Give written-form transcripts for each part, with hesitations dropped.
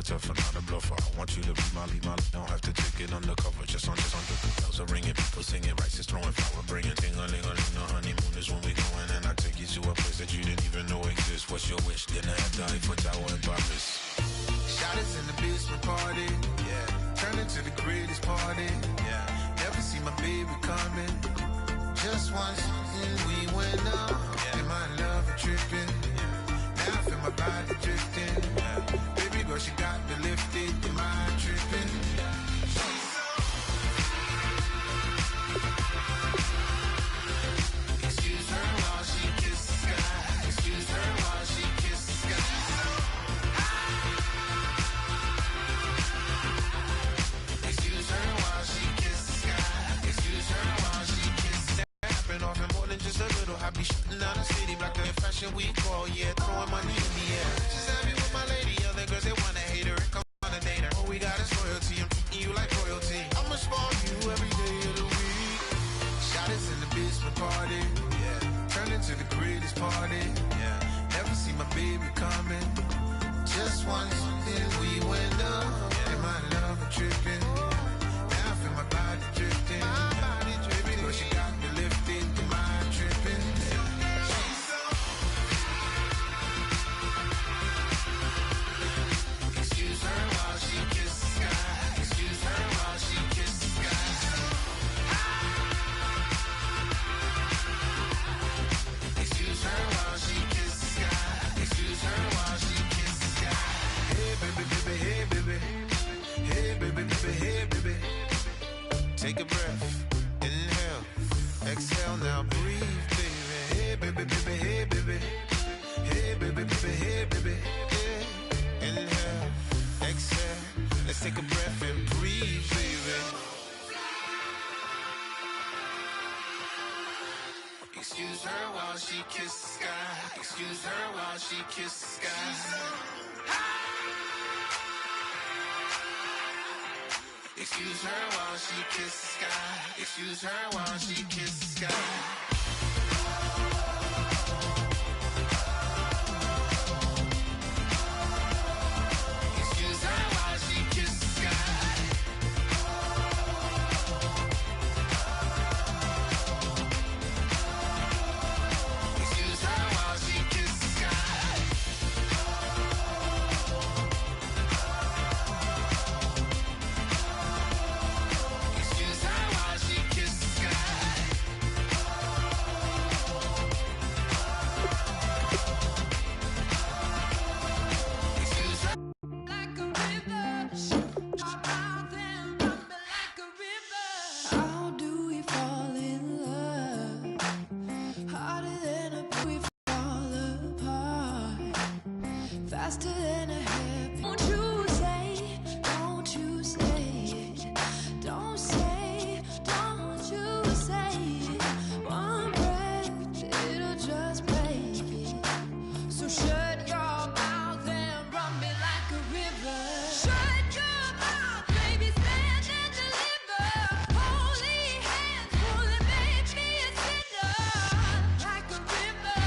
tougher, not a bluffer. I want you to be my lead, don't have to take it undercover. Just under the bells are ringing, people singing, rice is throwing, flower bringing, ting-a-ling-a-ling. The honeymoon is when we going, and I take you to a place that you didn't even know exists. What's your wish? Then I have the Eiffel Tower in Paris. Shot us in the basement party, yeah. Turn into the greatest party, yeah. Never see my baby coming. Just once, and we went up. Yeah. In my love tripping, yeah. Now I feel my body drifting, yeah. Baby girl, she got me lifted. Your mind tripping, yeah. Excuse her while she kisses the sky. Excuse her while she kisses the sky. Excuse her while she kisses the sky. Excuse her while she kisses the sky. Happen off and more than just a little. I be shutting down the city, black in fashion week all year, throwing money in the air. She's happy with my lady, other girls they wanna hate her and come on a date her. All we got is loyalty, I'm treating you like royalty. I'ma spoil you every day of the week. Shot us in the basement party, yeah. Turn into the greatest party, yeah. Never see my baby coming. Just once, then we went up, yeah. And my love tripping. Now I feel my body drifting. My body dripping. But she got me lifted, the mind tripping. Excuse her while she kisses the sky. Excuse her while she kisses the sky. Excuse her while she kisses the sky. Excuse her while she kisses the sky. Hey baby, baby, hey baby. Hey baby, baby, hey baby. Take a breath, inhale, exhale, now breathe, baby. Hey baby, baby, hey baby. Hey baby, baby, hey baby. Yeah. Inhale, exhale, let's take a breath and breathe, baby. Excuse her while she kisses the sky. Excuse her while she kisses the sky. Excuse her while she kisses the sky. Excuse her while she kisses the sky. Excuse her while she kisses the sky. Excuse her while she kisses the sky. Excuse her while she kisses the sky. Excuse her. Like a river, our mouth and run me like a river. How do we fall in love? Harder than a we fall apart. Faster than a happy. Don't you say, don't you say it. Don't say, don't you say it. One breath, it'll just break it. So shut your mouth and run me like a river. Shut your mouth, baby, stand and deliver. Holy hands, pulling, make me a sinner. Like a river,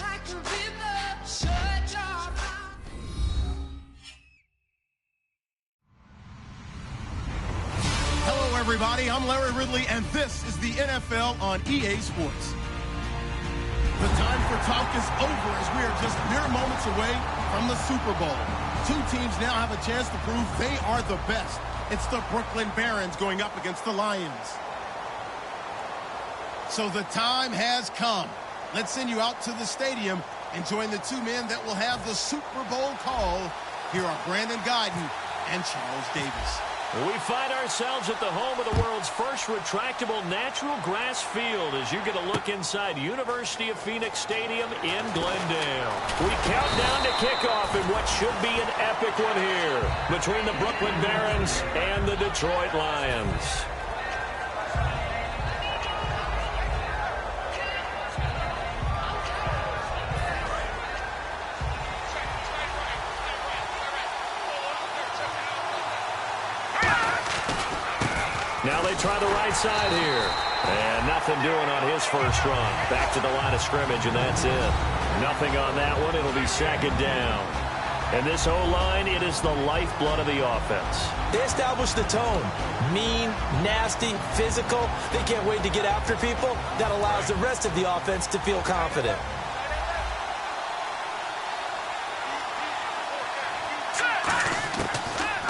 like a river. Shut your mouth. Hello, everybody. I'm Larry Ridley, and this is the NFL on EA Sports. The time for talk is over as we are just mere moments away from the Super Bowl. Two teams now have a chance to prove they are the best. It's the Brooklyn Barons going up against the Lions. So the time has come. Let's send you out to the stadium and join the two men that will have the Super Bowl call. Here are Brandon Guyton and Charles Davis. We find ourselves at the home of the world's first retractable natural grass field as you get a look inside University of Phoenix Stadium in Glendale. We count down to kickoff in what should be an epic one here between the Brooklyn Barons and the Detroit Lions. Now they try the right side here. And nothing doing on his first run. Back to the line of scrimmage, and that's it. Nothing on that one. It'll be second down. And this O-line, it is the lifeblood of the offense. They establish the tone. Mean, nasty, physical. They can't wait to get after people. That allows the rest of the offense to feel confident.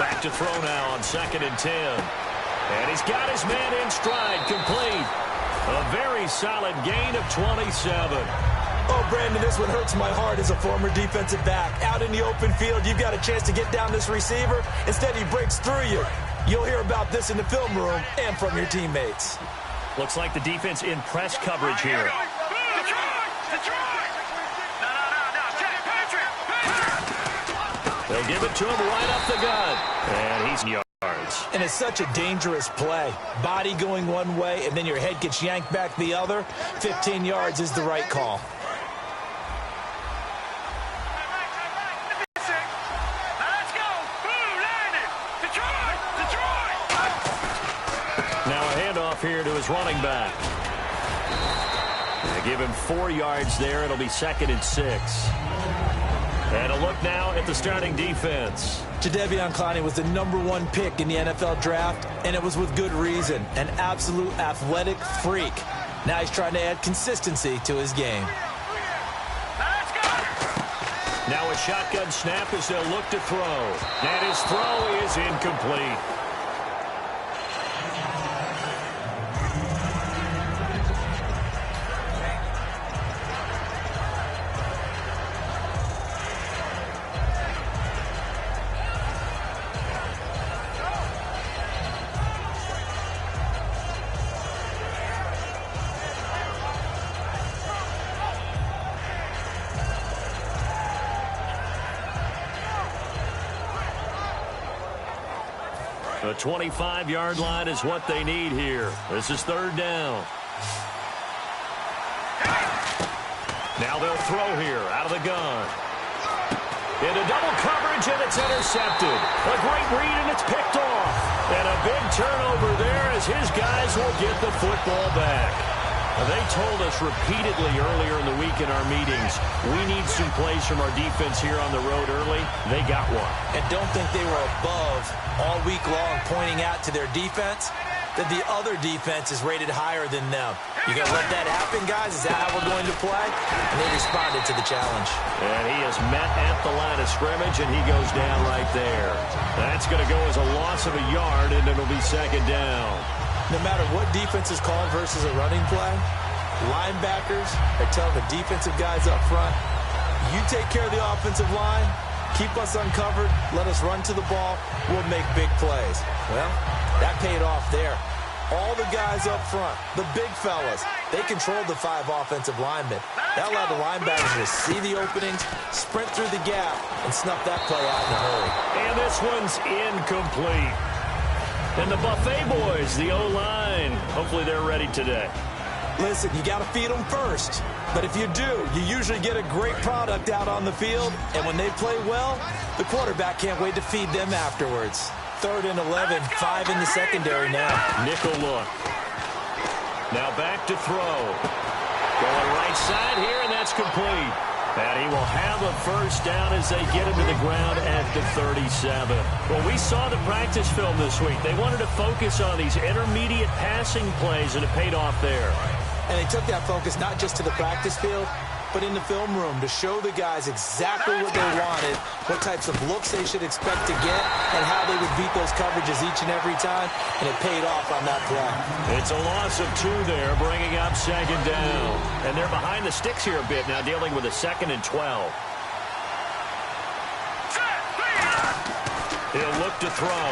Back to throw now on 2nd and 10. And he's got his man in stride, complete. A very solid gain of 27. Oh, Brandon, this one hurts my heart as a former defensive back. Out in the open field, you've got a chance to get down this receiver. Instead, he breaks through you. You'll hear about this in the film room and from your teammates. Looks like the defense in press coverage here. They'll give it to him right up the gut. And he's yards. And it's such a dangerous play. Body going one way, and then your head gets yanked back the other. 15 yards is the right call. Now a handoff here to his running back. They give him 4 yards there. It'll be 2nd and 6. And a look now at the starting defense. Jadeveon Clowney was the #1 pick in the NFL draft, and it was with good reason. An absolute athletic freak. Now he's trying to add consistency to his game. Now a shotgun snap as they'll look to throw. And his throw is incomplete. The 25-yard line is what they need here. This is 3rd down. Now they'll throw here out of the gun. Into double coverage, and it's intercepted. A great read, and it's picked off. And a big turnover there as his guys will get the football back. They told us repeatedly earlier in the week in our meetings, we need some plays from our defense here on the road early. They got one. And don't think they were above all week long pointing out to their defense that the other defense is rated higher than them. You going to let that happen, guys? Is that how we're going to play? And they responded to the challenge. And he is met at the line of scrimmage, and he goes down right there. That's going to go as a loss of a yard, and it'll be 2nd down. No matter what defense is called versus a running play, linebackers are telling the defensive guys up front, you take care of the offensive line, keep us uncovered, let us run to the ball, we'll make big plays. Well, that paid off there. All the guys up front, the big fellas, they controlled the 5 offensive linemen. That allowed the linebackers to see the openings, sprint through the gap, and snuff that play out in a hurry. And this one's incomplete. And the Buffet boys, the O-line, hopefully they're ready today. Listen, you got to feed them first. But if you do, you usually get a great product out on the field. And when they play well, the quarterback can't wait to feed them afterwards. 3rd and 11, 5 in the secondary now. Nickel look. Now back to throw. Going right side here, and that's complete. And he will have a first down as they get him to the ground at the 37. Well, we saw the practice film this week. They wanted to focus on these intermediate passing plays, and it paid off there. And they took that focus not just to the practice field, but in the film room to show the guys exactly what they wanted, what types of looks they should expect to get, and how they would beat those coverages each and every time, and it paid off on that play. It's a loss of 2 there, bringing up 2nd down. And they're behind the sticks here a bit now, dealing with a 2nd and 12. He'll look to throw.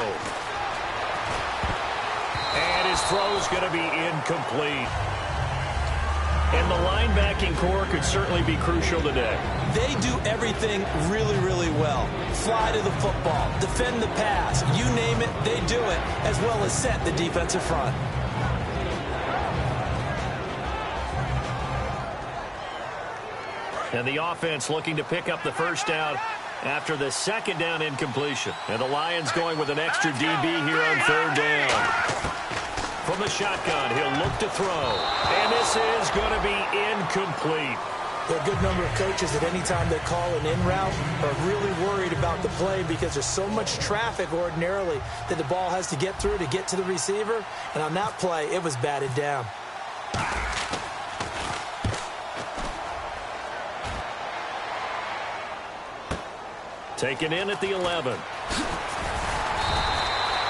And his throw's going to be incomplete. And the linebacking core could certainly be crucial today. They do everything really, really well. Fly to the football, defend the pass, you name it, they do it, as well as set the defensive front. And the offense looking to pick up the first down after the 2nd down incompletion. And the Lions going with an extra DB here on 3rd down. From the shotgun, he'll look to throw. And this is going to be incomplete. There are a good number of coaches that any time they call an in route are really worried about the play because there's so much traffic ordinarily that the ball has to get through to get to the receiver. And on that play, it was batted down. Taken in at the 11.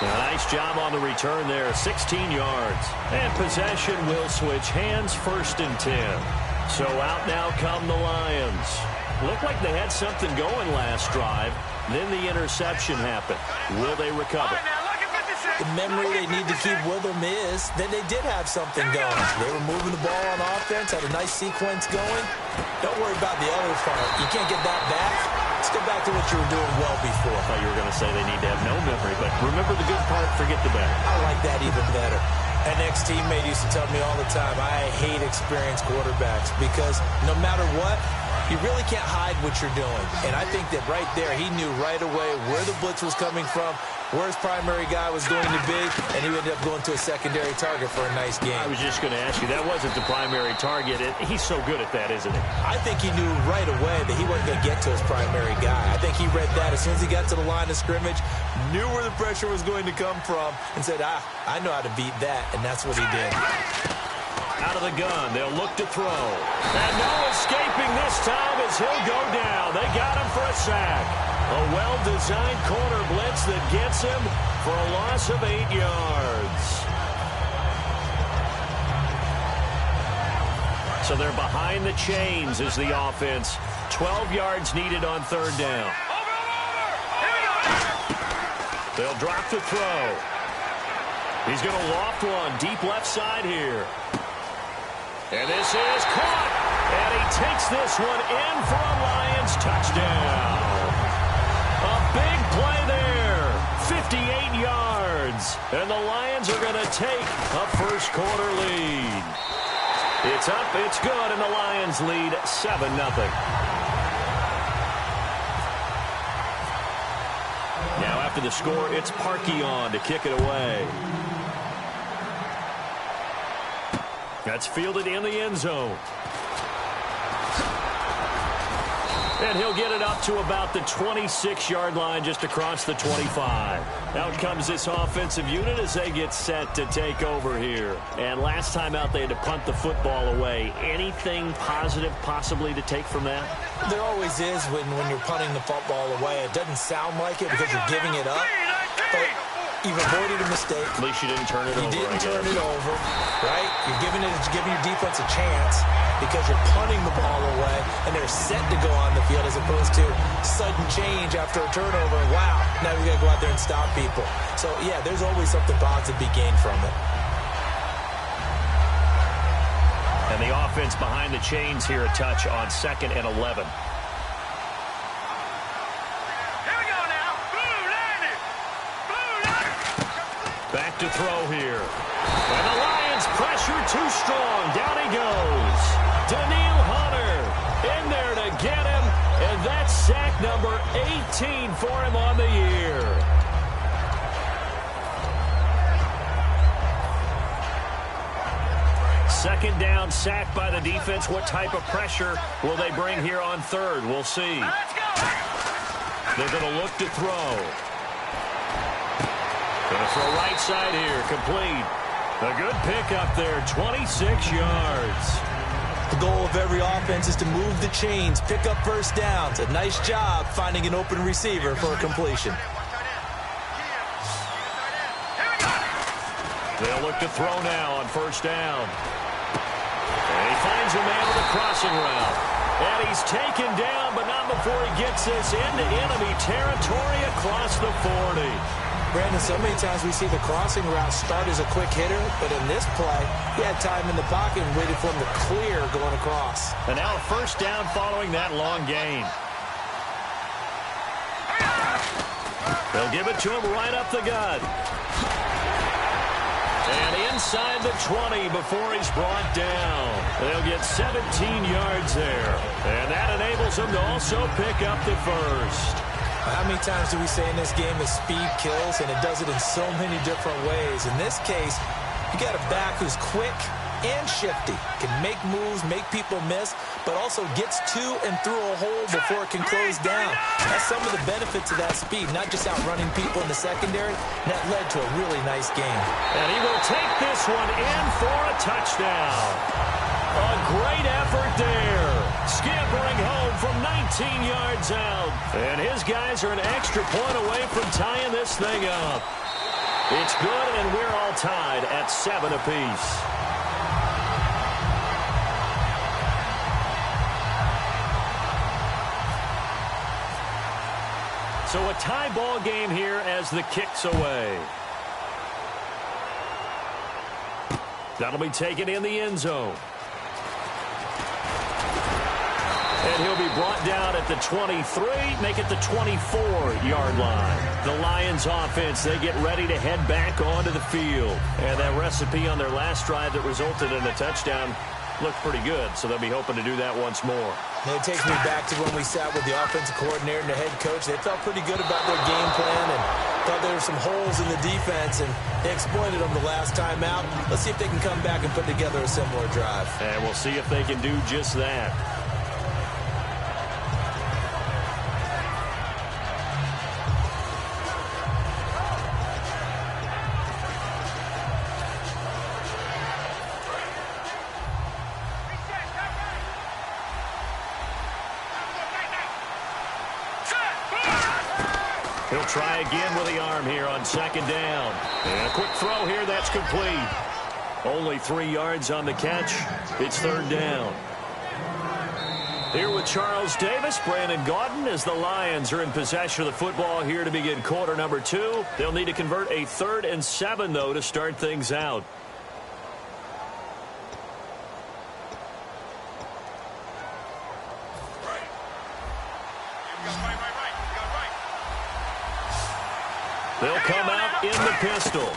Nice job on the return there, 16 yards. And possession will switch hands, 1st and 10. So out now come the Lions. Looked like they had something going last drive. Then the interception happened. Will they recover? The memory they need to keep with them is that they did have something going. They were moving the ball on offense, had a nice sequence going. Don't worry about the other part. You can't get that back. Let's go back to what you were doing well before. I thought you were going to say they need to have no memory, but remember the good part, forget the bad. I like that even better. An ex-teammate used to tell me all the time, I hate experienced quarterbacks because no matter what, you really can't hide what you're doing. And I think that right there, he knew right away where the blitz was coming from, where his primary guy was going to be, and he ended up going to a secondary target for a nice game. I was just going to ask you, that wasn't the primary target. He's so good at that, isn't he? I think he knew right away that he wasn't going to get to his primary guy. I think he read that as soon as he got to the line of scrimmage, knew where the pressure was going to come from, and said, I know how to beat that, and that's what he did. Out of the gun, they'll look to throw. And no escaping this time as he'll go down. They got him for a sack. A well-designed corner blitz that gets him for a loss of 8 yards. So they're behind the chains as the offense. 12 yards needed on 3rd down. They'll drop the throw. He's going to loft one deep left side here. And this is caught. And he takes this one in for a Lions touchdown. A big play there. 58 yards. And the Lions are going to take a first quarter lead. It's up, it's good, and the Lions lead 7-0. Now after the score, it's Parkey on to kick it away. That's fielded in the end zone. And he'll get it up to about the 26-yard line just across the 25. Out comes this offensive unit as they get set to take over here. And last time out, they had to punt the football away. Anything positive possibly to take from that? There always is when you're punting the football away. It doesn't sound like it because you're giving it up. But you've avoided a mistake. At least you didn't turn it over. You didn't turn it over, right? You're giving your defense a chance because you're punting the ball away, and they're set to go on the field as opposed to sudden change after a turnover. Wow, now we got to go out there and stop people. So, yeah, there's always something positive to be gained from it. And the offense behind the chains here, a touch on 2nd and 11. Back to throw here. And the Lions pressure too strong. Down he goes. Daniil Hunter in there to get him. And that's sack number 18 for him on the year. Second down, sack by the defense. What type of pressure will they bring here on 3rd? We'll see. They're going to look to throw. Going to throw right side here, complete. A good pickup there, 26 yards. The goal of every offense is to move the chains, pick up first downs. A nice job finding an open receiver for a completion. They'll look to throw now on 1st down. And he finds a man with a crossing route. And he's taken down, but not before he gets this into enemy territory across the 40. Brandon, so many times we see the crossing route start as a quick hitter, but in this play, he had time in the pocket and waited for him to clear going across. And now a 1st down following that long gain. They'll give it to him right up the gut. And inside the 20 before he's brought down. They'll get 17 yards there. And that enables them to also pick up the first. How many times do we say in this game that speed kills, and it does it in so many different ways? In this case, you got a back who's quick, and shifty. Can make moves, make people miss, but also gets to and through a hole before it can close down. That's some of the benefits of that speed, not just outrunning people in the secondary. And that led to a really nice game. And he will take this one in for a touchdown. A great effort there. Scampering home from 19 yards out. And his guys are an extra point away from tying this thing up. It's good, and we're all tied at 7 apiece. So a tie ball game here as the kick's away. That'll be taken in the end zone. And he'll be brought down at the 23, make it the 24-yard line. The Lions offense, they get ready to head back onto the field. And that recipe on their last drive that resulted in a touchdown looked pretty good, so they'll be hoping to do that once more. And it takes me back to when we sat with the offensive coordinator and the head coach. They felt pretty good about their game plan and thought there were some holes in the defense, and they exploited them the last time out. Let's see if they can come back and put together a similar drive. And we'll see if they can do just that. He'll try again with the arm here on second down. And a quick throw here, that's complete. Only 3 yards on the catch. It's third down. Here with Charles Davis, Brandon Gaudin, as the Lions are in possession of the football here to begin quarter number 2. They'll need to convert a 3rd and 7, though, to start things out. They'll come out in the pistol.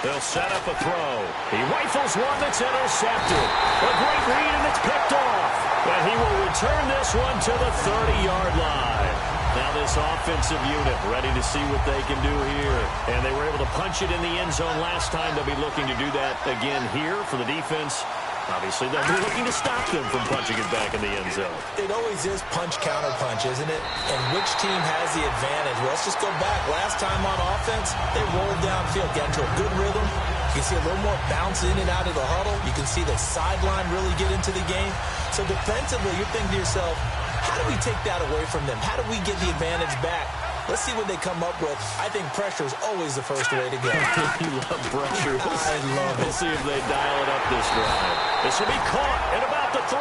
They'll set up a throw. He rifles one that's intercepted. A great read, and it's picked off. And he will return this one to the 30-yard line. Now this offensive unit ready to see what they can do here. And they were able to punch it in the end zone last time. They'll be looking to do that again here for the defense. Obviously, they'll be looking to stop them from punching it back in the end zone. It always is punch-counter-punch, isn't it? And which team has the advantage? Well, let's just go back. Last time on offense, they rolled downfield, got into a good rhythm. You can see a little more bounce in and out of the huddle. You can see the sideline really get into the game. So defensively, you're thinking to yourself, how do we take that away from them? How do we get the advantage back? Let's see what they come up with. I think pressure is always the first way to go. You love pressure. I love it. We'll see if they dial it up this drive. This will be caught at about the 3.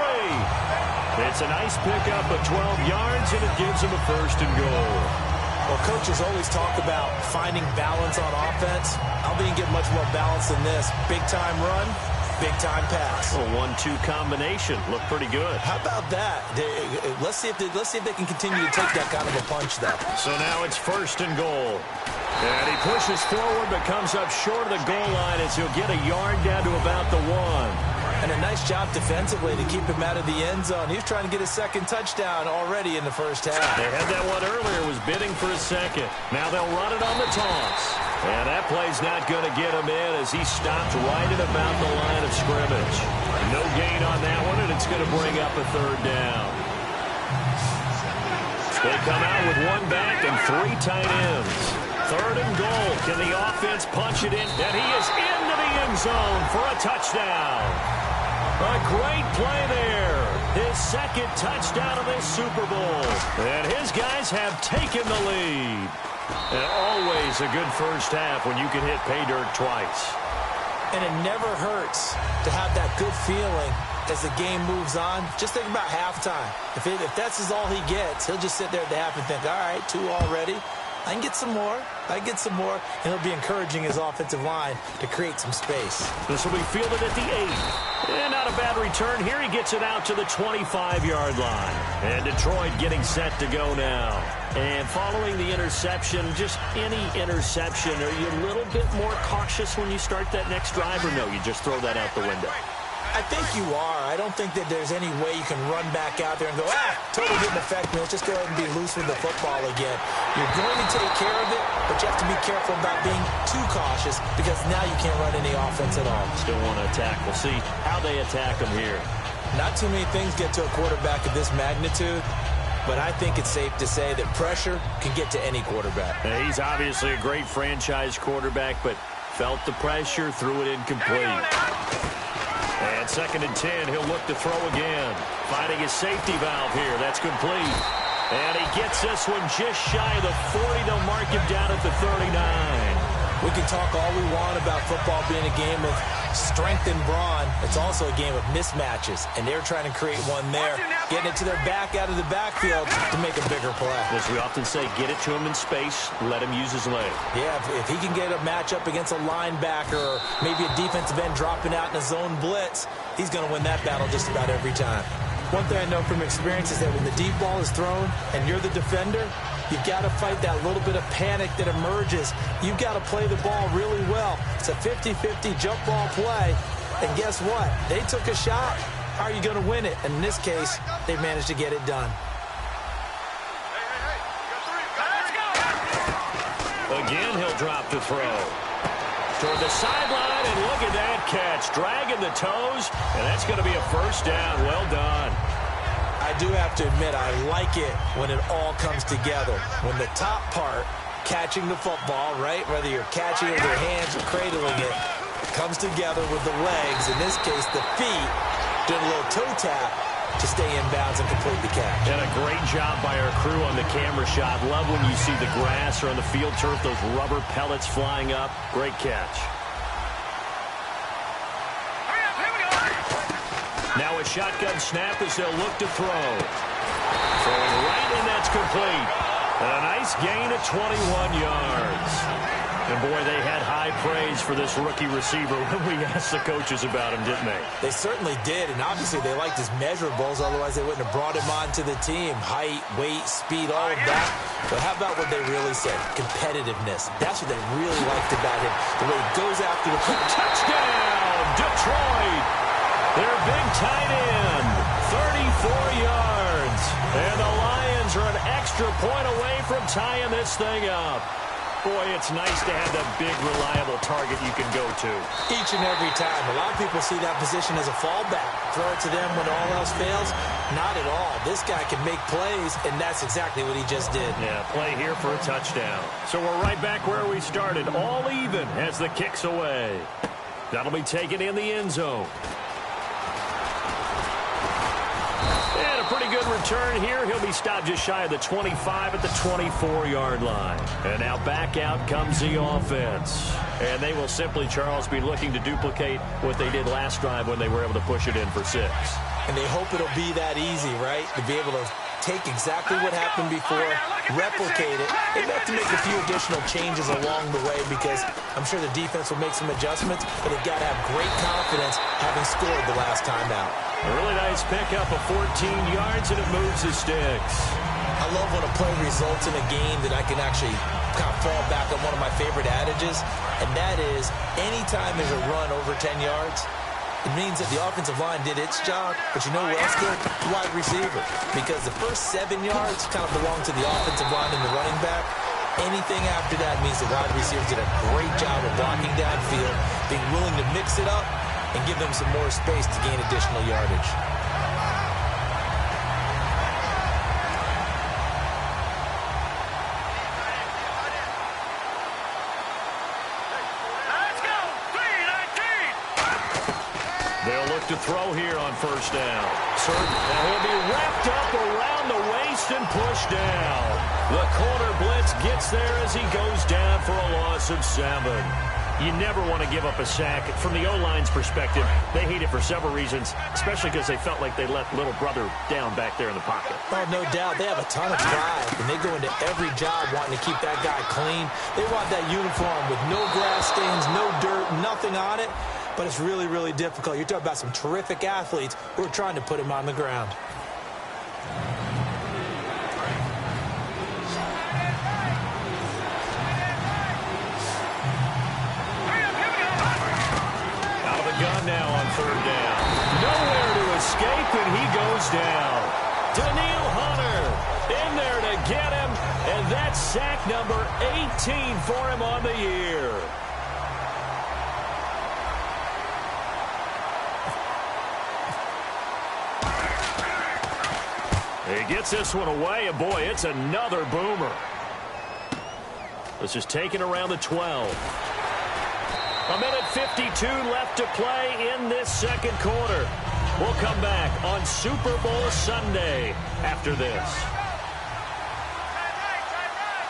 It's a nice pickup of 12 yards, and it gives them a 1st and goal. Well, coaches always talk about finding balance on offense. I don't think you get much more balance than this. Big-time run, big-time pass. A 1-2 combination. Look pretty good. How about that? Let's see if they can continue to take that kind of a punch, though. So now it's 1st and goal. And he pushes forward but comes up short of the goal line as he'll get a yard down to about the 1. And a nice job defensively to keep him out of the end zone. He was trying to get his 2nd touchdown already in the first half. They had that one earlier, was bidding for a 2nd. Now they'll run it on the toss. And that play's not going to get him in as he stopped right at about the line of scrimmage. No gain on that one, and it's going to bring up a 3rd down. They come out with 1 back and 3 tight ends. 3rd and goal. Can the offense punch it in? And he is into the end zone for a touchdown. A great play there. His 2nd touchdown of this Super Bowl. And his guys have taken the lead. And always a good first half when you can hit pay dirt twice. And it never hurts to have that good feeling as the game moves on. Just think about halftime. If that's all he gets, he'll just sit there at the half and think, all right, 2 already. I can get some more. I can get some more. And he'll be encouraging his offensive line to create some space. This will be fielded at the 8. And not a bad return here. He gets it out to the 25-yard line. And Detroit getting set to go now. And following the interception, just any interception, are you a little bit more cautious when you start that next drive, or no, you just throw that out the window? I think you are. I don't think that there's any way you can run back out there and go, totally didn't affect me. Let's just go ahead and be loose with the football again. You're going to take care of it, but you have to be careful about being too cautious because now you can't run any offense at all. Still want to attack. We'll see how they attack them here. Not too many things get to a quarterback of this magnitude, but I think it's safe to say that pressure can get to any quarterback. Now, he's obviously a great franchise quarterback, but felt the pressure, threw it incomplete. And 2nd and 10, he'll look to throw again. Finding his safety valve here. That's complete. And he gets this one just shy of the 40. They'll mark him down at the 39. We can talk all we want about football being a game of strength and brawn. It's also a game of mismatches, and they're trying to create one there, getting it to their back out of the backfield to make a bigger play. As we often say, get it to him in space, let him use his leg. Yeah, if he can get a matchup against a linebacker or maybe a defensive end dropping out in a zone blitz, he's going to win that battle just about every time. One thing I know from experience is that when the deep ball is thrown and you're the defender, you've got to fight that little bit of panic that emerges. You've got to play the ball really well. It's a 50-50 jump ball play. And guess what? They took a shot. How are you going to win it? And in this case, they managed to get it done. Again, he'll drop to throw. Toward the sideline, and look at that catch. Dragging the toes, and that's going to be a first down. Well done. I do have to admit, I like it when it all comes together. When the top part, catching the football, right, whether you're catching it with your hands or cradling it, comes together with the legs, in this case the feet, doing a little toe tap to stay in bounds and complete the catch. And a great job by our crew on the camera shot. Love when you see the grass or on the field turf, those rubber pellets flying up. Great catch. Now a shotgun snap as they'll look to throw. Throwing right, and that's complete. And a nice gain of 21 yards. And, boy, they had high praise for this rookie receiver when we asked the coaches about him, didn't they? They certainly did, and obviously they liked his measurables, otherwise they wouldn't have brought him onto the team. Height, weight, speed, all of that. But how about what they really said? Competitiveness. That's what they really liked about him. The way he goes after the touchdown, Detroit! Their big tight end, 34 yards. And the Lions are an extra point away from tying this thing up. Boy, it's nice to have that big, reliable target you can go to. Each and every time. A lot of people see that position as a fallback. Throw it to them when all else fails. Not at all. This guy can make plays, and that's exactly what he just did. Yeah, play here for a touchdown. So we're right back where we started, all even as the kick's away. That'll be taken in the end zone. And a pretty good return here. He'll be stopped just shy of the 25 at the 24-yard line. And now back out comes the offense. And they will simply, Charles, be looking to duplicate what they did last drive when they were able to push it in for 6. And they hope it'll be that easy, right? To be able to take exactly what happened before, replicate it. They have to make a few additional changes along the way because I'm sure the defense will make some adjustments, but they've got to have great confidence having scored the last time out. A really nice pickup of 14 yards, and it moves the sticks. I love when a play results in a game that I can actually kind of fall back on one of my favorite adages, and that is anytime there's a run over 10 yards, it means that the offensive line did its job, but you know who else did? The wide receiver. Because the first 7 yards kind of belong to the offensive line and the running back. Anything after that means the wide receivers did a great job of blocking downfield, being willing to mix it up, and give them some more space to gain additional yardage. They'll look to throw here on first down. And he'll be wrapped up around the waist and pushed down. The corner blitz gets there as he goes down for a loss of 7. You never want to give up a sack. From the O-line's perspective, they hate it for several reasons, especially because they felt like they let little brother down back there in the pocket. Oh, no doubt. They have a ton of pride, and they go into every job wanting to keep that guy clean. They want that uniform with no grass stains, no dirt, nothing on it. But it's really, really difficult. You're talking about some terrific athletes who are trying to put him on the ground. Out of the gun now on third down. escape, and he goes down. Daniil Hunter in there to get him, and that's sack number 18 for him on the year. He gets this one away, and boy, it's another boomer. This is taken around the 12. A minute 52 left to play in this second quarter. We'll come back on Super Bowl Sunday after this.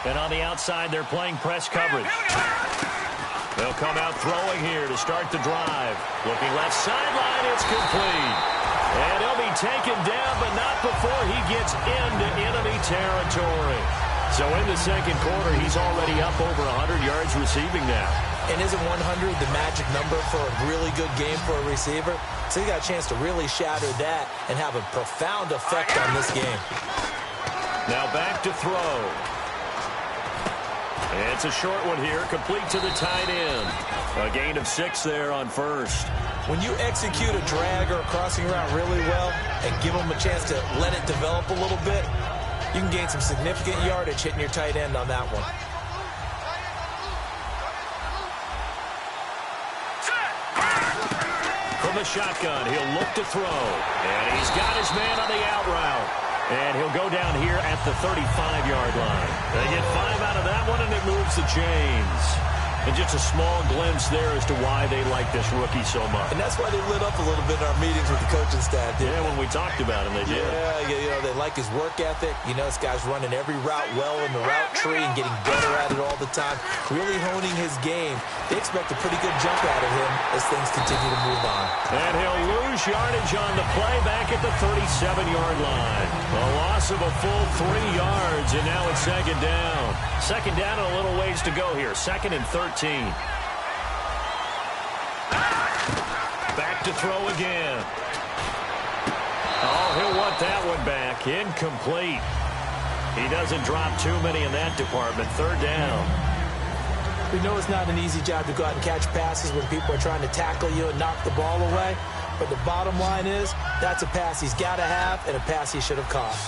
And on the outside, they're playing press coverage. They'll come out throwing here to start the drive. Looking left sideline, it's complete. And he'll be taken down, but not before he gets into enemy territory. So in the second quarter, he's already up over 100 yards receiving now. And isn't 100 the magic number for a really good game for a receiver? So he got a chance to really shatter that and have a profound effect on this game. Now back to throw. It's a short one here, complete to the tight end. A gain of 6 there on first. When you execute a drag or a crossing route really well and give them a chance to let it develop a little bit, you can gain some significant yardage hitting your tight end on that one. From the shotgun, he'll look to throw. And he's got his man on the out route. And he'll go down here at the 35-yard line. They get 5 out of that one, and it moves the chains. And just a small glimpse there as to why they like this rookie so much. And that's why they lit up a little bit in our meetings with the coaching staff. Yeah, when we talked about him, they did. Yeah, you know, they like his work ethic. You know, this guy's running every route well in the route tree and getting better at it all the time, really honing his game. They expect a pretty good jump out of him as things continue to move on. And he'll lose yardage on the play back at the 37-yard line. A loss of a full 3 yards, and now it's second down. Second down and a little ways to go here. Second and 13. Back to throw again. Oh, he'll want that one back. Incomplete. He doesn't drop too many in that department. Third down. We know it's not an easy job to go out and catch passes when people are trying to tackle you and knock the ball away. But the bottom line is, that's a pass he's got to have and a pass he should have caught.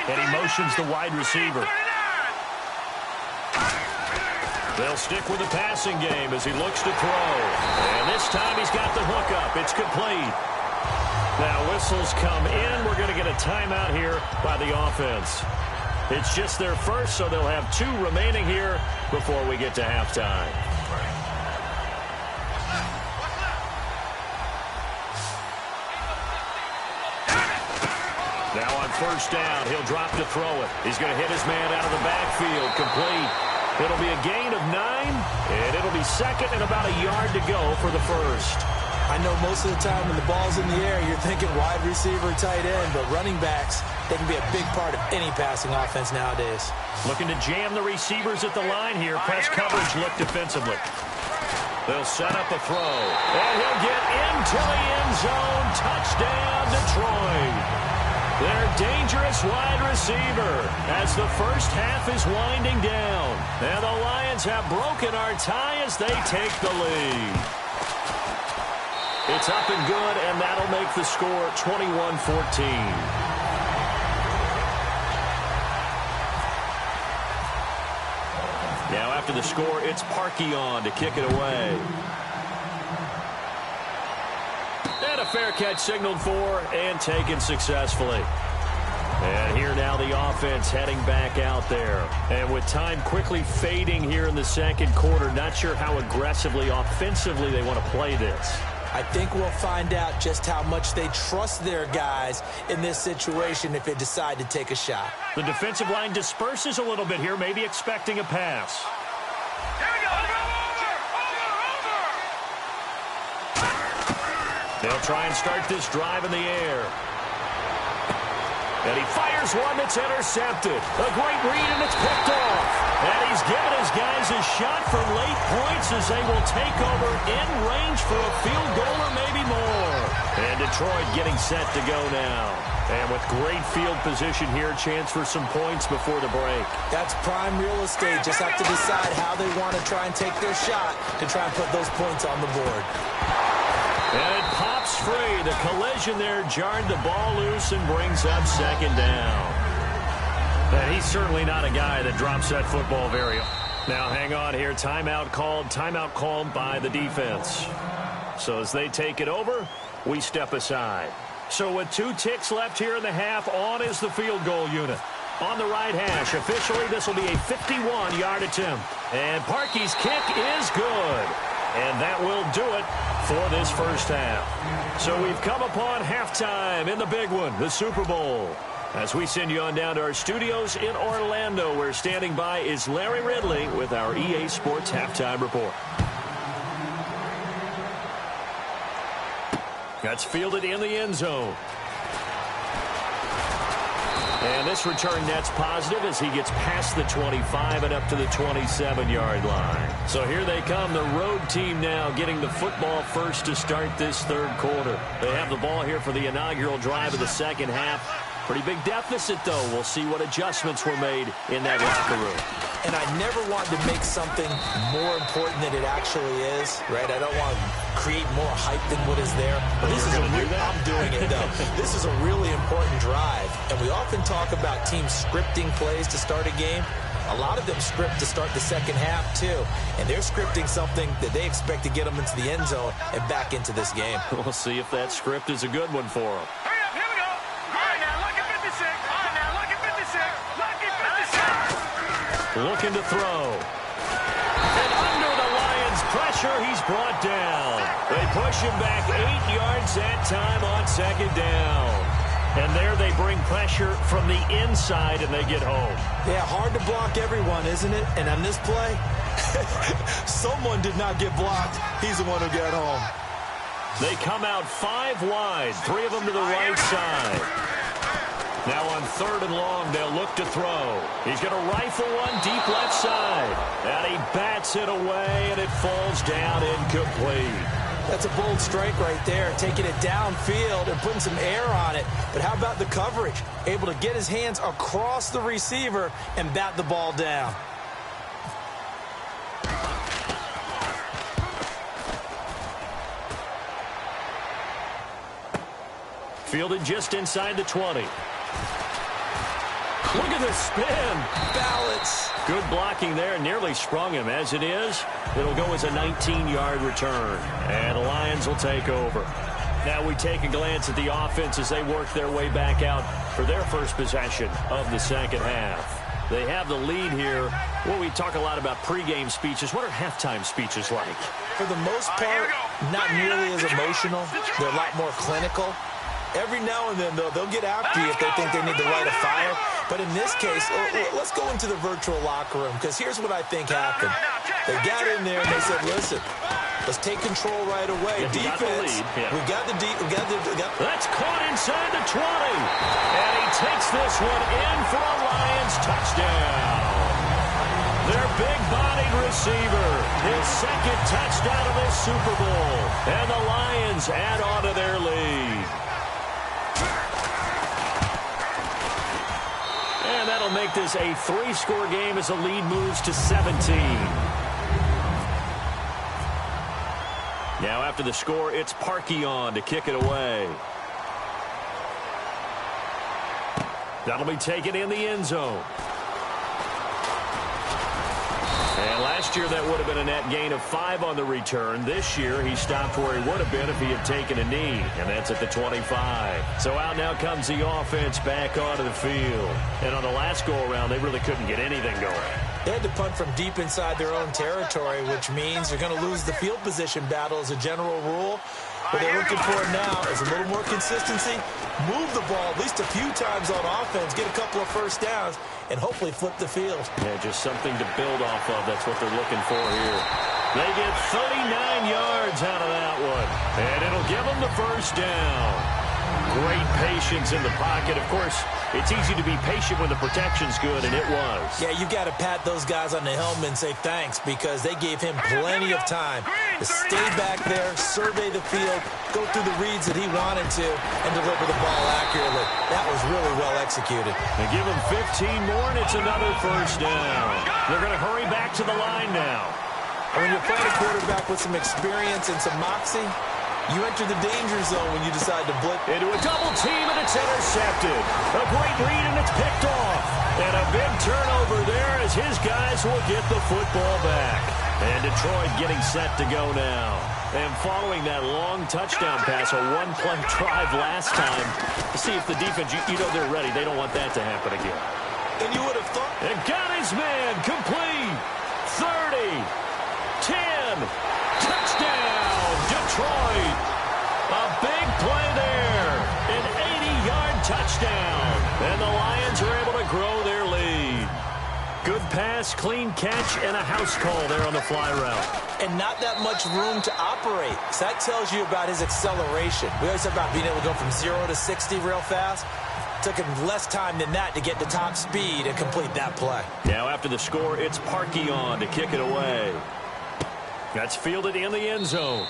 And he motions the wide receiver. They'll stick with the passing game as he looks to throw. And this time he's got the hook up. It's complete. Now whistles come in. We're going to get a timeout here by the offense. It's just their first, so they'll have 2 remaining here before we get to halftime. Now on first down, he'll drop to throw it. He's going to hit his man out of the backfield. Complete. It'll be a gain of 9, and it'll be second and about a yard to go for the first. I know most of the time when the ball's in the air, you're thinking wide receiver, tight end, but running backs, they can be a big part of any passing offense nowadays. Looking to jam the receivers at the line here. Press coverage look defensively. They'll set up a throw, and he'll get into the end zone. Touchdown, Detroit. Their dangerous wide receiver as the first half is winding down. And the Lions have broken our tie as they take the lead. It's up and good, and that'll make the score 21-14. Now after the score, it's Parkey on to kick it away. And a fair catch signaled for and taken successfully. And here now the offense heading back out there. And with time quickly fading here in the second quarter, not sure how aggressively, offensively they want to play this. I think we'll find out just how much they trust their guys in this situation if they decide to take a shot. The defensive line disperses a little bit here, maybe expecting a pass. They'll try and start this drive in the air. And he fires one that's intercepted. A great read, and it's picked off. And he's given his guys a shot for late points as they will take over in range for a field goal or maybe more. And Detroit getting set to go now. And with great field position here, chance for some points before the break. That's prime real estate. Just have to decide how they want to try and take their shot to try and put those points on the board. And it pops free. The collision there jarred the ball loose and brings up second down. And he's certainly not a guy that drops that football very often. Now, hang on here. Timeout called by the defense. So as they take it over, we step aside. So with 2 ticks left here in the half, on is the field goal unit. On the right hash, officially, this will be a 51-yard attempt. And Parkey's kick is good. And that will do it for this first half. So we've come upon halftime in the big one, the Super Bowl. As we send you on down to our studios in Orlando, where standing by is Larry Ridley with our EA Sports Halftime Report. That's fielded in the end zone. And this return net's positive as he gets past the 25 and up to the 27-yard line. So here they come, the road team now getting the football first to start this third quarter. They have the ball here for the inaugural drive of the second half. Pretty big deficit, though. We'll see what adjustments were made in that locker room. And I never want to make something more important than it actually is, right? I don't want to create more hype than what is there. But this is I'm doing it, though. This is a really important drive. And we often talk about teams scripting plays to start a game. A lot of them script to start the second half, too. And they're scripting something that they expect to get them into the end zone and back into this game. We'll see if that script is a good one for them. Looking to throw. And under the Lions' pressure, he's brought down. They push him back 8 yards that time on second down. And there they bring pressure from the inside, and they get home. Yeah, hard to block everyone, isn't it? And on this play, someone did not get blocked. He's the one who got home. They come out 5 wide, 3 of them to the right side. Now on 3rd and long, they'll look to throw. He's going to rifle one deep left side. And he bats it away, and it falls down incomplete. That's a bold strike right there, taking it downfield and putting some air on it. But how about the coverage? Able to get his hands across the receiver and bat the ball down. Fielded just inside the 20. Look at the spin. Balance. Good blocking there. Nearly sprung him. As it is, it'll go as a 19-yard return. And the Lions will take over. Now we take a glance at the offense as they work their way back out for their first possession of the second half. They have the lead here. Well, we talk a lot about pregame speeches. What are halftime speeches like? For the most part, not nearly as emotional. They're a lot more clinical. Every now and then, though, they'll get after you if they think they need to light a fire. But in this case, let's go into the virtual locker room, because here's what I think happened. They got in there and they said, listen, let's take control right away. Defense, we got the That's caught inside the 20. And he takes this one in for a Lions touchdown. Their big-bodied receiver, his second touchdown of this Super Bowl. And the Lions add on to their lead. And that'll make this a 3-score game as the lead moves to 17. Now after the score, it's Parkey on to kick it away. That'll be taken in the end zone. And last year, that would have been a net gain of 5 on the return. This year, he stopped where he would have been if he had taken a knee, and that's at the 25. So out now comes the offense back onto the field. And on the last go-around, they really couldn't get anything going. They had to punt from deep inside their own territory, which means they're going to lose the field position battle as a general rule. What they're looking for now is a little more consistency, move the ball at least a few times on offense, get a couple of first downs, and hopefully flip the field. Yeah, just something to build off of. That's what they're looking for here. They get 39 yards out of that one, and it'll give them the first down. Great patience in the pocket. Of course, it's easy to be patient when the protection's good, and it was. Yeah, you got to pat those guys on the helmet and say thanks, because they gave him plenty of time to stay back there, survey the field, go through the reads that he wanted to, and deliver the ball accurately. That was really well executed. They give him 15 more, and it's another first down. They're going to hurry back to the line now. And when you're playing a quarterback with some experience and some moxie, You enter the danger zone when you decide to blitz. Into a double team, and it's intercepted. A great read, and it's picked off. And a big turnover there as his guys will get the football back. And Detroit getting set to go now. And following that long touchdown pass, a one-play drive last time, to see if the defense, you know they're ready. They don't want that to happen again. And you would have thought. And got his man complete. 30, 10, touchdown, Detroit. A big play there, an 80-yard touchdown. And the Lions are able to grow their lead. Good pass, clean catch, and a house call there on the fly route. And not that much room to operate. So that tells you about his acceleration. We always talk about being able to go from 0 to 60 real fast. Took him less time than that to get to top speed and complete that play. Now after the score, it's Parkey on to kick it away. That's fielded in the end zone.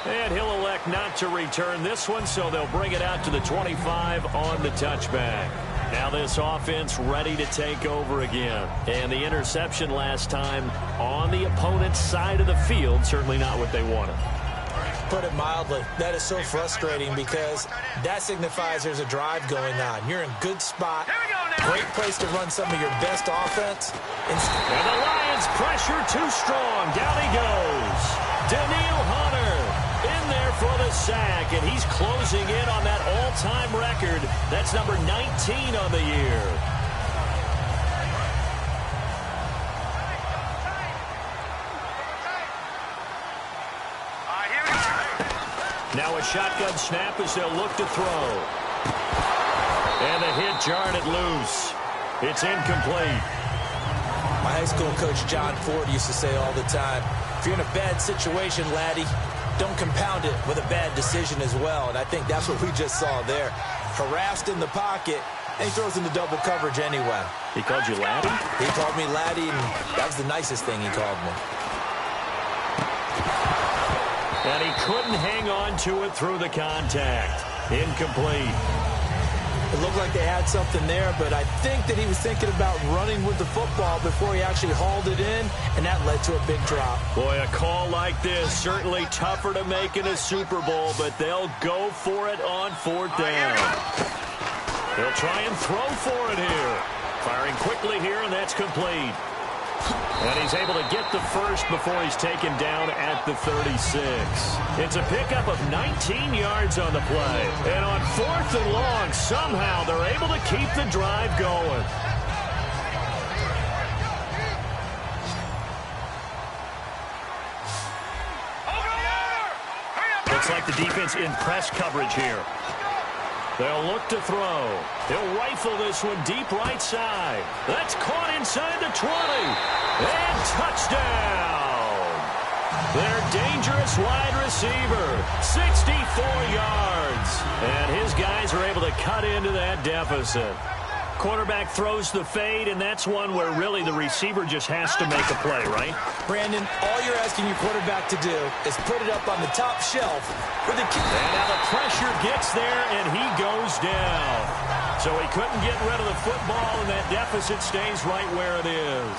And he'll elect not to return this one, so they'll bring it out to the 25 on the touchback. Now this offense ready to take over again. And the interception last time on the opponent's side of the field, certainly not what they wanted. Put it mildly, that is so frustrating because that signifies there's a drive going on. You're in good spot. Great place to run some of your best offense. And the Lions pressure too strong. Down he goes. Daniil Hunter in there for the sack, and he's closing in on that all-time record. That's number 19 on the year. Now a shotgun snap as they'll look to throw. And the hit jarred it loose. It's incomplete. My high school coach John Ford used to say all the time, if you're in a bad situation, laddie, don't compound it with a bad decision as well. And I think that's what we just saw there. Harassed in the pocket, and he throws into double coverage anyway. He called you laddie? He called me laddie, and that was the nicest thing he called me. And he couldn't hang on to it through the contact. Incomplete. It looked like they had something there, but I think that he was thinking about running with the football before he actually hauled it in, and that led to a big drop. Boy, a call like this, certainly tougher to make in a Super Bowl, but they'll go for it on fourth down. They'll try and throw for it here. Firing quickly here, and that's complete. And he's able to get the first before he's taken down at the 36. It's a pickup of 19 yards on the play. And on fourth and long, somehow they're able to keep the drive going. Looks like the defense in press coverage here. They'll look to throw. He'll rifle this one deep right side. That's caught inside the 20. And touchdown. Their dangerous wide receiver. 64 yards. And his guys are able to cut into that deficit. Quarterback throws the fade, and that's one where really the receiver just has to make a play, right? Brandon, all you're asking your quarterback to do is put it up on the top shelf with the kick. And now the pressure gets there, and he goes down. So he couldn't get rid of the football, and that deficit stays right where it is.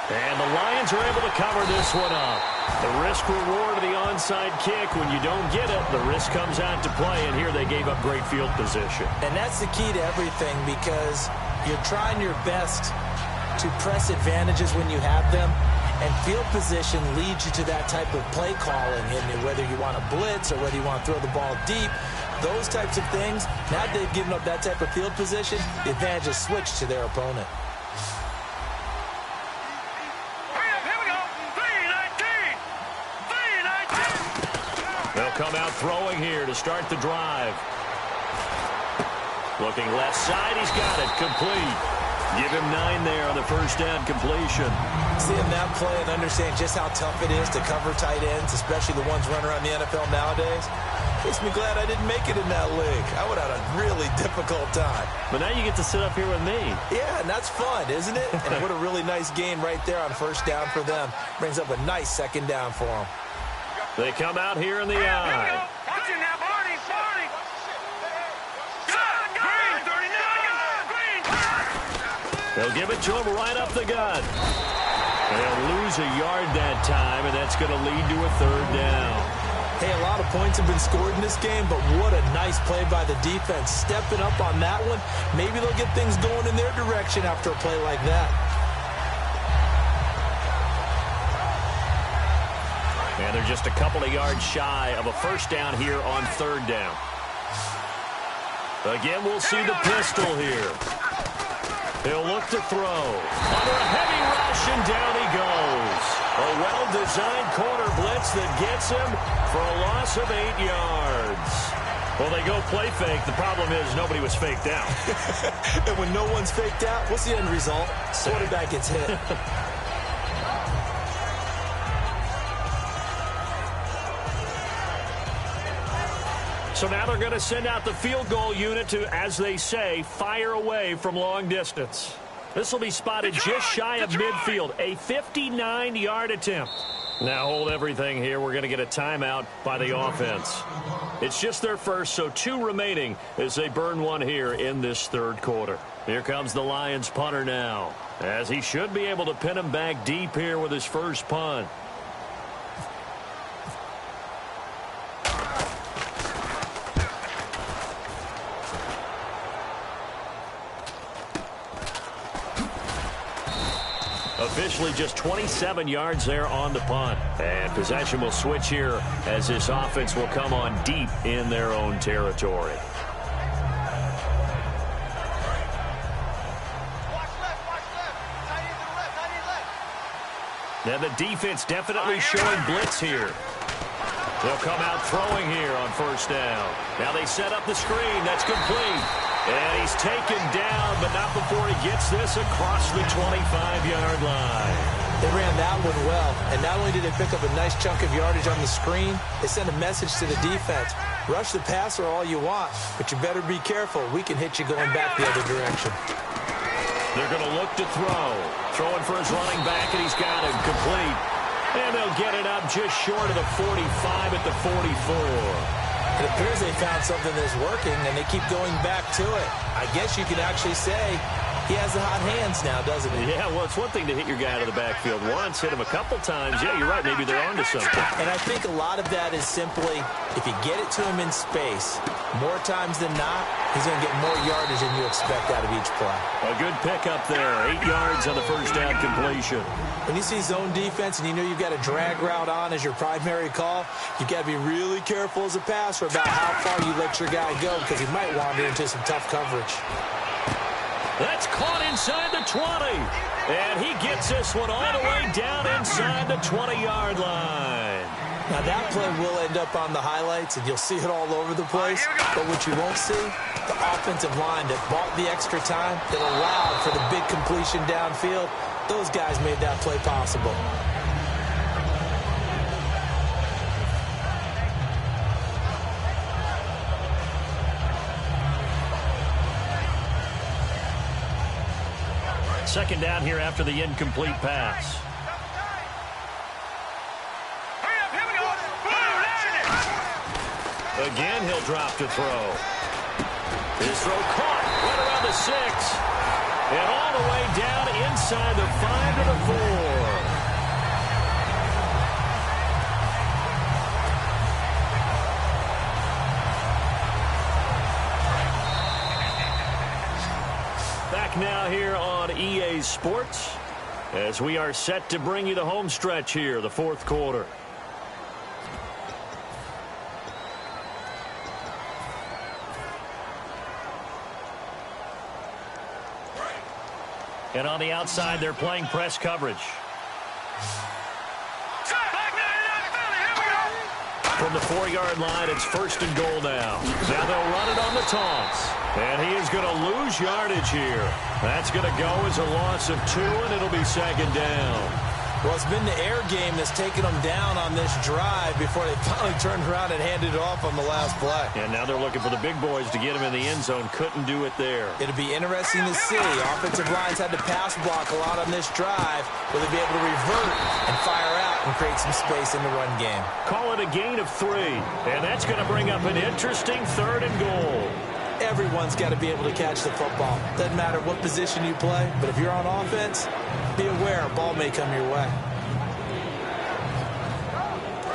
And the Lions are able to cover this one up. The risk-reward of the onside kick, when you don't get it, the risk comes out to play, and here they gave up great field position. And that's the key to everything, because you're trying your best to press advantages when you have them, and field position leads you to that type of play calling, and whether you want to blitz or whether you want to throw the ball deep, those types of things, now that they've given up that type of field position, the advantage is switched to their opponent. They'll come out throwing here to start the drive. Looking left side, he's got it, complete. Give him 9 there on the first down completion. Seeing that play and understand just how tough it is to cover tight ends, especially the ones running around the NFL nowadays, makes me glad I didn't make it in that league. I would have had a really difficult time. But now you get to sit up here with me. Yeah, and that's fun, isn't it? And what a really nice game right there on first down for them. Brings up a nice second down for them. They come out here in the eye. They'll give it to him right up the gut. They'll lose a yard that time, and that's going to lead to a third down. Hey, a lot of points have been scored in this game, but what a nice play by the defense. Stepping up on that one, maybe they'll get things going in their direction after a play like that. And they're just a couple of yards shy of a first down here on third down. Again, we'll see the pistol here. He'll look to throw. Under a heavy rush, and down he goes. A well-designed corner blitz that gets him for a loss of 8 yards. Well, they go play fake. The problem is nobody was faked out. And when no one's faked out, what's the end result? Quarterback gets hit. So now they're going to send out the field goal unit to, as they say, fire away from long distance. This will be spotted just shy of midfield, a 59-yard attempt. Now hold everything here. We're going to get a timeout by the offense. It's just their first, so 2 remaining as they burn one here in this third quarter. Here comes the Lions punter now, as he should be able to pin him back deep here with his first punt. Officially just 27 yards there on the punt. And possession will switch here as this offense will come on deep in their own territory. Now the defense definitely showing blitz here. They'll come out throwing here on first down. Now they set up the screen. That's complete. And he's taken down, but not before he gets this across the 25-yard line. They ran that one well, and not only did they pick up a nice chunk of yardage on the screen, they sent a message to the defense. Rush the passer all you want, but you better be careful. We can hit you going back the other direction. They're going to look to throw. Throwing for his running back, and he's got him complete. And they'll get it up just short of the 45 at the 44. It appears they found something that's working, and they keep going back to it. I guess you could actually say he has the hot hands now, doesn't he? Yeah, well, it's one thing to hit your guy out of the backfield once, hit him a couple times. Yeah, you're right. Maybe they're onto something. And I think a lot of that is simply if you get it to him in space, more times than not, he's going to get more yardage than you expect out of each play. A good pickup there. 8 yards on the first down completion. When you see zone defense and you know you've got a drag route on as your primary call, you've got to be really careful as a passer about how far you let your guy go because he might wander into some tough coverage. That's caught inside the 20. And he gets this one all the way down inside the 20-yard line. Now that play will end up on the highlights, and you'll see it all over the place. But what you won't see, the offensive line that bought the extra time, that allowed for the big completion downfield, those guys made that play possible. Second down here after the incomplete pass. Again, he'll drop to throw. His throw caught right around the 6. And all the way down inside the 5 to the 4. Back now here on EA Sports as we are set to bring you the home stretch here, the fourth quarter. And on the outside, they're playing press coverage. From the 4-yard line, it's first and goal now. Now they'll run it on the toss. And he is going to lose yardage here. That's going to go as a loss of 2, and it'll be second down. Well, it's been the air game that's taken them down on this drive before they finally turned around and handed it off on the last play. And now they're looking for the big boys to get him in the end zone. Couldn't do it there. It'll be interesting to see. Offensive lines had to pass block a lot on this drive. Will they be able to revert and fire out and create some space in the run game? Call it a gain of 3. And that's going to bring up an interesting third and goal. Everyone's got to be able to catch the football. Doesn't matter what position you play, but if you're on offense, be aware a ball may come your way.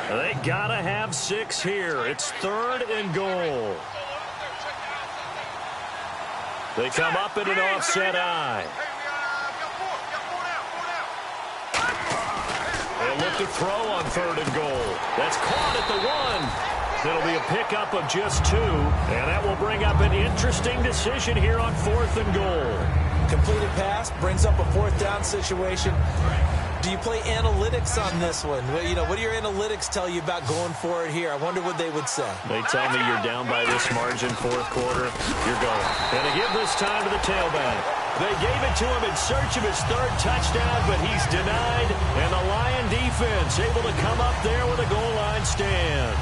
They got to have 6 here. It's 3rd and goal. They come up in an offset eye. They'll look to throw on 3rd and goal. That's caught at the 1. It'll be a pickup of just 2, and that will bring up an interesting decision here on 4th and goal. Completed pass brings up a 4th down situation. Do you play analytics on this one? Well, you know, what do your analytics tell you about going for it here? I wonder what they would say. They tell me you're down by this margin, 4th quarter, you're going. And they give this time to the tailback. They gave it to him in search of his 3rd touchdown, but he's denied. And the Lion defense able to come up there with a goal line stand.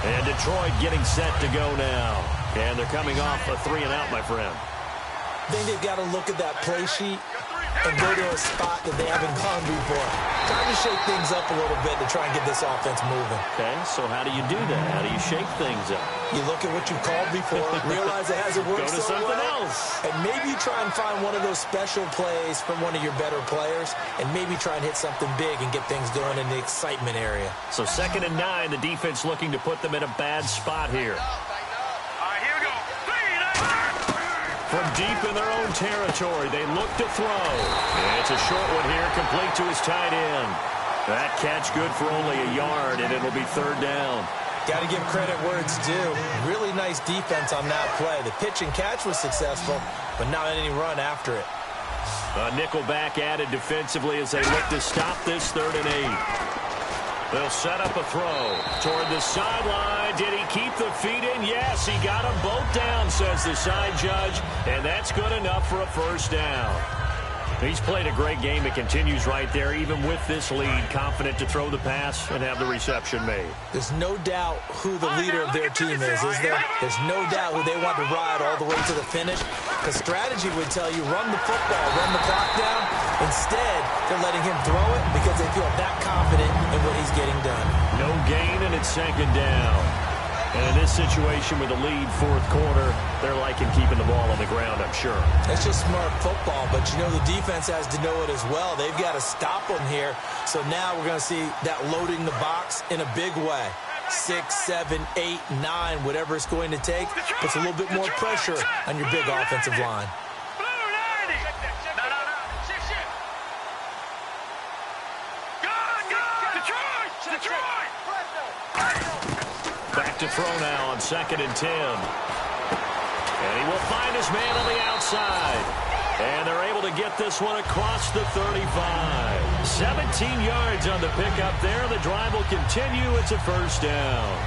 And Detroit getting set to go now. And they're coming off a 3-and-out, my friend. I think they've got to look at that play sheet and go to a spot that they haven't gone before. Time to shake things up a little bit to try and get this offense moving. Okay, so how do you do that? How do you shake things up? You look at what you called before, realize it hasn't worked Go to so something well, else. and maybe try and find one of those special plays from one of your better players, and maybe try and hit something big and get things going in the excitement area. So 2nd and 9, the defense looking to put them in a bad spot here. From deep in their own territory, they look to throw. And it's a short one here, complete to his tight end. That catch good for only a yard, and it'll be 3rd down. Got to give credit where it's due. Really nice defense on that play. The pitch and catch was successful, but not any run after it. A nickel back added defensively as they look to stop this 3rd and 8. They'll set up a throw toward the sideline. Did he keep the feet in? Yes, he got them both down, says the side judge, and that's good enough for a 1st down. He's played a great game. It continues right there, even with this lead, confident to throw the pass and have the reception made. There's no doubt who the leader of their team is there? There's no doubt who they want to ride all the way to the finish. Because strategy would tell you, run the football, run the clock down. Instead, they're letting him throw it because they feel that confident in what he's getting done. No gain, and it's 2nd down. And in this situation with the lead, 4th quarter, they're liking keeping the ball on the ground, I'm sure. That's just smart football, but you know the defense has to know it as well. They've got to stop them here. So now we're going to see that loading the box in a big way. 6, 7, 8, 9, whatever it's going to take, puts a little bit more pressure on your big offensive line. Back to throw now on 2nd and 10. And he will find his man on the outside. And they're able to get this one across the 35. 17 yards on the pickup there. The drive will continue. It's a 1st down.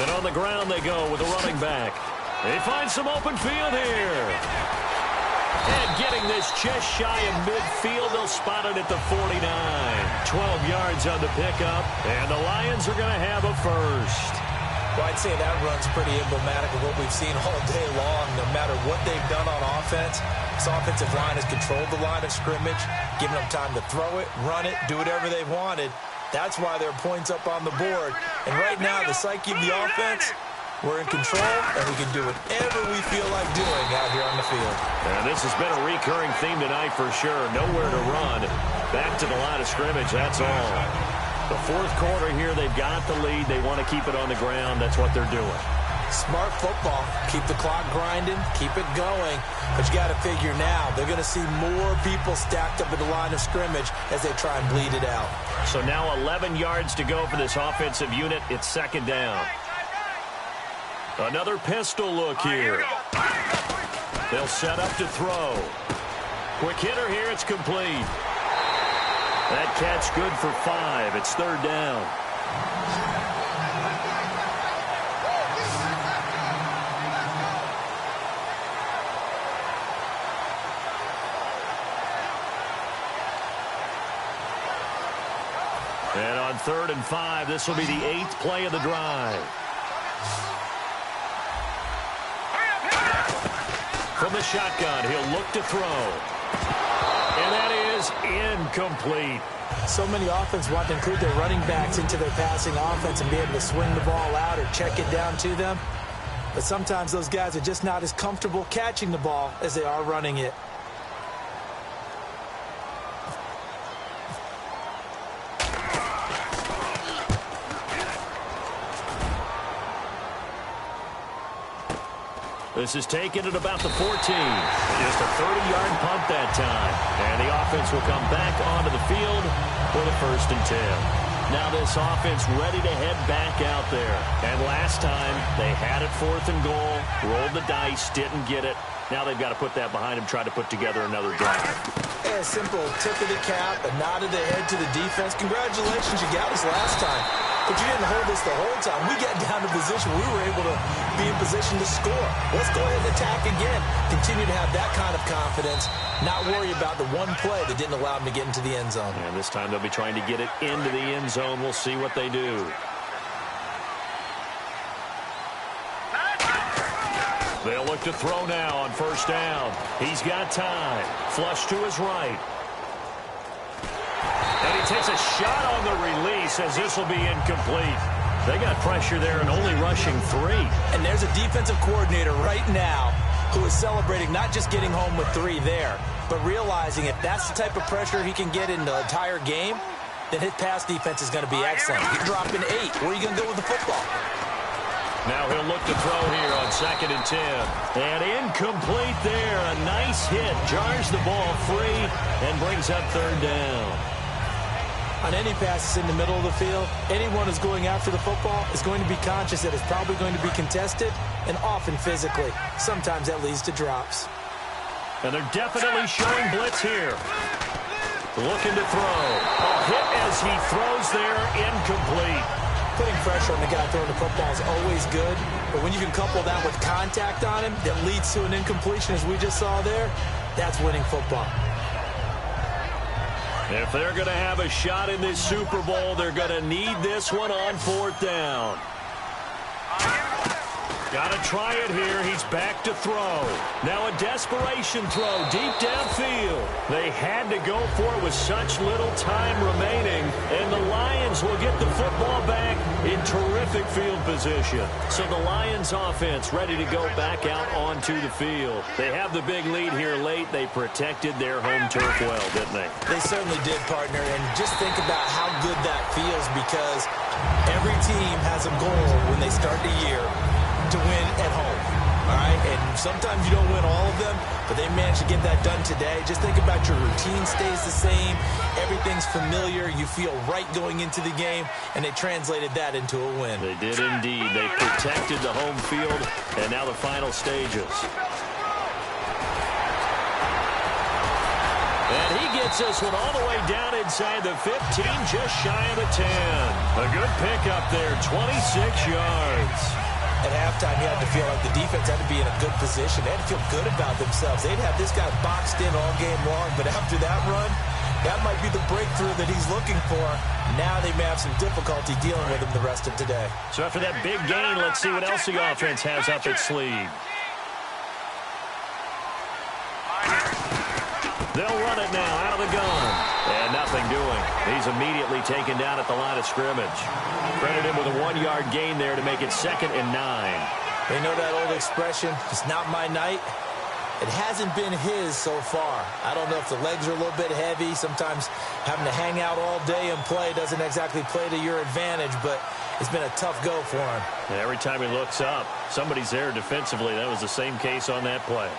And on the ground they go with a running back. They find some open field here. And getting this just shy of midfield, they'll spot it at the 49. 12 yards on the pickup, and the Lions are going to have a 1st. Well, I'd say that run's pretty emblematic of what we've seen all day long. No matter what they've done on offense, this offensive line has controlled the line of scrimmage, given them time to throw it, run it, do whatever they've wanted. That's why there are points up on the board. And right now, the psyche of the offense, we're in control, and we can do whatever we feel like doing out here on the field. And this has been a recurring theme tonight for sure. Nowhere to run. Back to the line of scrimmage, that's all. The 4th quarter here, they've got the lead. They want to keep it on the ground. That's what they're doing. Smart football. Keep the clock grinding. Keep it going. But you got to figure now, they're going to see more people stacked up at the line of scrimmage as they try and bleed it out. So now 11 yards to go for this offensive unit. It's 2nd down. Another pistol look here. They'll set up to throw. Quick hitter here. It's complete. That catch good for 5. It's 3rd down. And on 3rd and 5, this will be the 8th play of the drive. From the shotgun, he'll look to throw. And that is incomplete. So many offenses want to include their running backs into their passing offense and be able to swing the ball out or check it down to them. But sometimes those guys are just not as comfortable catching the ball as they are running it. This is taken at about the 14. Just a 30-yard punt that time. And the offense will come back onto the field for the 1st and 10. Now this offense ready to head back out there. And last time, they had it 4th and goal, rolled the dice, didn't get it. Now they've got to put that behind them, try to put together another drive. Yeah, a simple tip of the cap, a nod of the head to the defense. Congratulations, you got us last time. But you didn't hold us the whole time. We got down to position. We were able to be in position to score. Let's go ahead and attack again. Continue to have that kind of confidence. Not worry about the one play that didn't allow them to get into the end zone. And this time they'll be trying to get it into the end zone. We'll see what they do. They'll look to throw now on 1st down. He's got time. Flush to his right. And he takes a shot on the release as this will be incomplete. They got pressure there and only rushing 3. And there's a defensive coordinator right now who is celebrating not just getting home with 3 there, but realizing if that's the type of pressure he can get in the entire game, then his pass defense is going to be excellent. You're dropping 8. Where are you going to go with the football? Now he'll look to throw here on 2nd and 10. And incomplete there. A nice hit. Jars the ball free and brings up 3rd down. On any passes in the middle of the field, anyone who's going after the football is going to be conscious that it's probably going to be contested and often physically. Sometimes that leads to drops. And they're definitely showing blitz here. Looking to throw. A hit as he throws there, incomplete. Putting pressure on the guy throwing the football is always good, but when you can couple that with contact on him that leads to an incompletion as we just saw there, that's winning football. If they're going to have a shot in this Super Bowl, they're going to need this one on 4th down. Got to try it here. He's back to throw. Now a desperation throw deep downfield. They had to go for it with such little time remaining, and the Lions will get the football back in terrific field position. So the Lions offense ready to go back out onto the field. They have the big lead here late. They protected their home turf well, didn't they? They certainly did, partner, and just think about how good that feels because every team has a goal when they start the year to win at home, all right? And sometimes you don't win all of them, but they managed to get that done today. Just think about your routine stays the same. Everything's familiar. You feel right going into the game, and they translated that into a win. They did indeed. They protected the home field, and now the final stages. And he gets this one all the way down inside the 15, just shy of the 10. A good pickup there, 26 yards. At halftime, you had to feel like the defense had to be in a good position. They had to feel good about themselves. They'd have this guy boxed in all game long, but after that run, that might be the breakthrough that he's looking for. Now they may have some difficulty dealing with him the rest of today. So after that big gain, let's see what else the offense has up its sleeve. They'll run it now out of the gun. And nothing doing. He's immediately taken down at the line of scrimmage. Credit him with a 1-yard gain there to make it 2nd and 9. They know that old expression, it's not my night. It hasn't been his so far. I don't know if the legs are a little bit heavy. Sometimes having to hang out all day and play doesn't exactly play to your advantage, but it's been a tough go for him. And every time he looks up, somebody's there defensively. That was the same case on that play.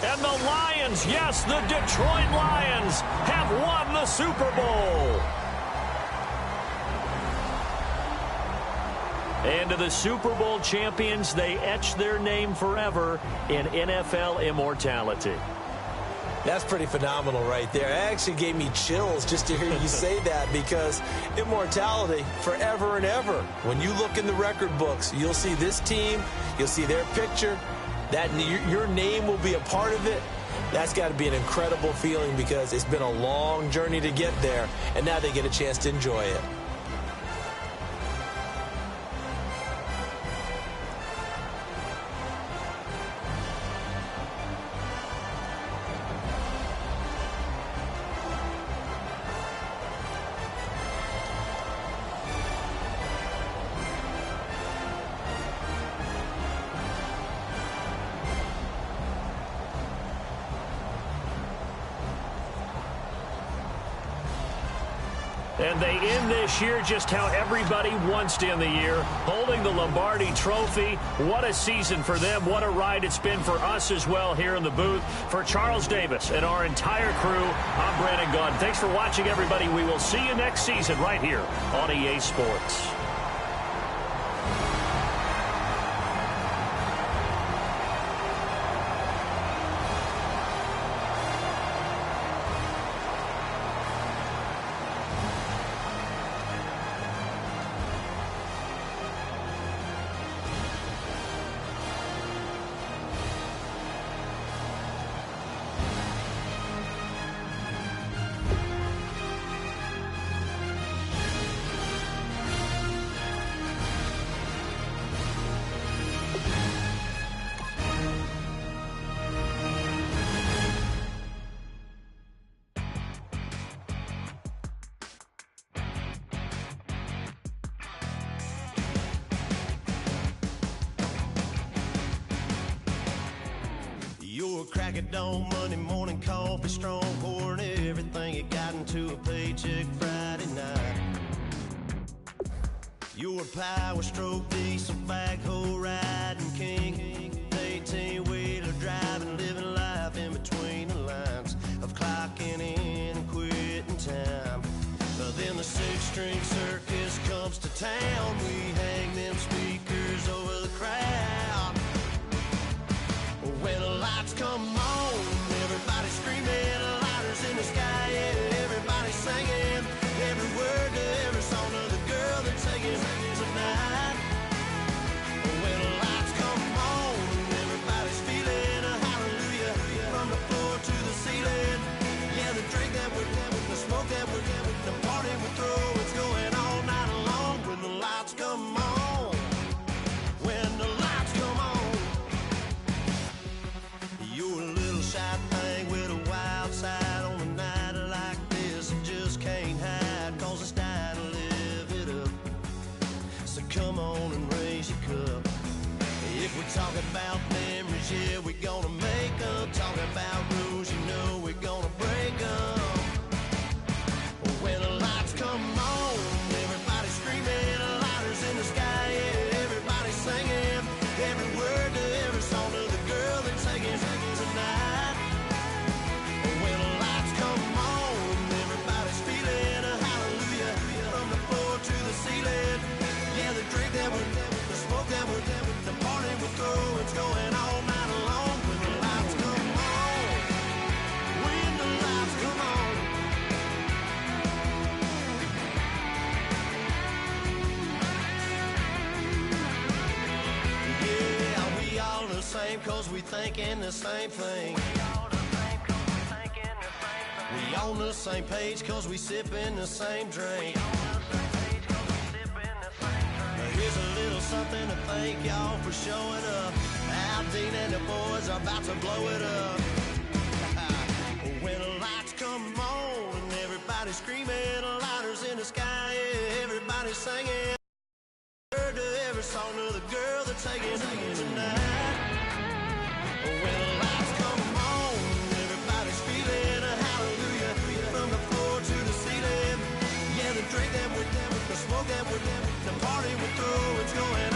And the Lions, yes, the Detroit Lions have won the Super Bowl. And to the Super Bowl champions, they etch their name forever in NFL immortality. That's pretty phenomenal right there. It actually gave me chills just to hear you say that because immortality forever and ever. When you look in the record books, you'll see this team, you'll see their picture, that your name will be a part of it. That's got to be an incredible feeling because it's been a long journey to get there, and now they get a chance to enjoy it. And they end this year just how everybody wants to end the year, holding the Lombardi Trophy. What a season for them. What a ride it's been for us as well here in the booth. For Charles Davis and our entire crew, I'm Brandon Gaudin. Thanks for watching, everybody. We will see you next season right here on EA Sports. You're a crack at dawn, Monday morning coffee, strong, pouring everything you got into a paycheck Friday night. You're a power stroke, diesel backhoe riding king, 18-wheeler driving, living life in between the lines of clocking in and quitting time. But then the six-string circus comes to town, we hang them speakers over the crowd. When the lights come on, everybody screaming, lighters in the sky, yeah, everybody singing, every word to every song of the girl they're taking tonight. When the lights come on, everybody's feeling a hallelujah, from the floor to the ceiling. Yeah, the drink that we're having, the smoke that we're having, the party we throw, it's going all night long. When the lights come on, when the lights come on. You're a little shy thing with a wild side on a night like this. You just can't hide, cause it's time to live it up. So come on and raise your cup. If we're talking about memories, yeah, we're gonna make them. Talking about rules, you know we're gonna break them. When the lights come on, everybody's screaming, lighters in the sky, yeah, everybody's singing, every word to every song of the girl they're taking tonight. When the lights come on, everybody's feeling a hallelujah, from the floor to the ceiling. Yeah, the drink that we're having, the smoke that we're having, the party we throw, it's going all night long. When the lights come on, when the lights come on. Yeah, we all the same cause we thinking the same thing. We on the same page cause we sipping the same drink. Now here's a little something to thank y'all for showing up. Al Dean and the boys are about to blow it up. When the lights come on and everybody's screaming, lighters in the sky, yeah, everybody's singing. Word to every song of the girl they're taking tonight. When the lights come on, everybody's feeling a hallelujah, from the floor to the ceiling. Yeah, the drink that we're having, the smoke that we're having, the party we throw, it's going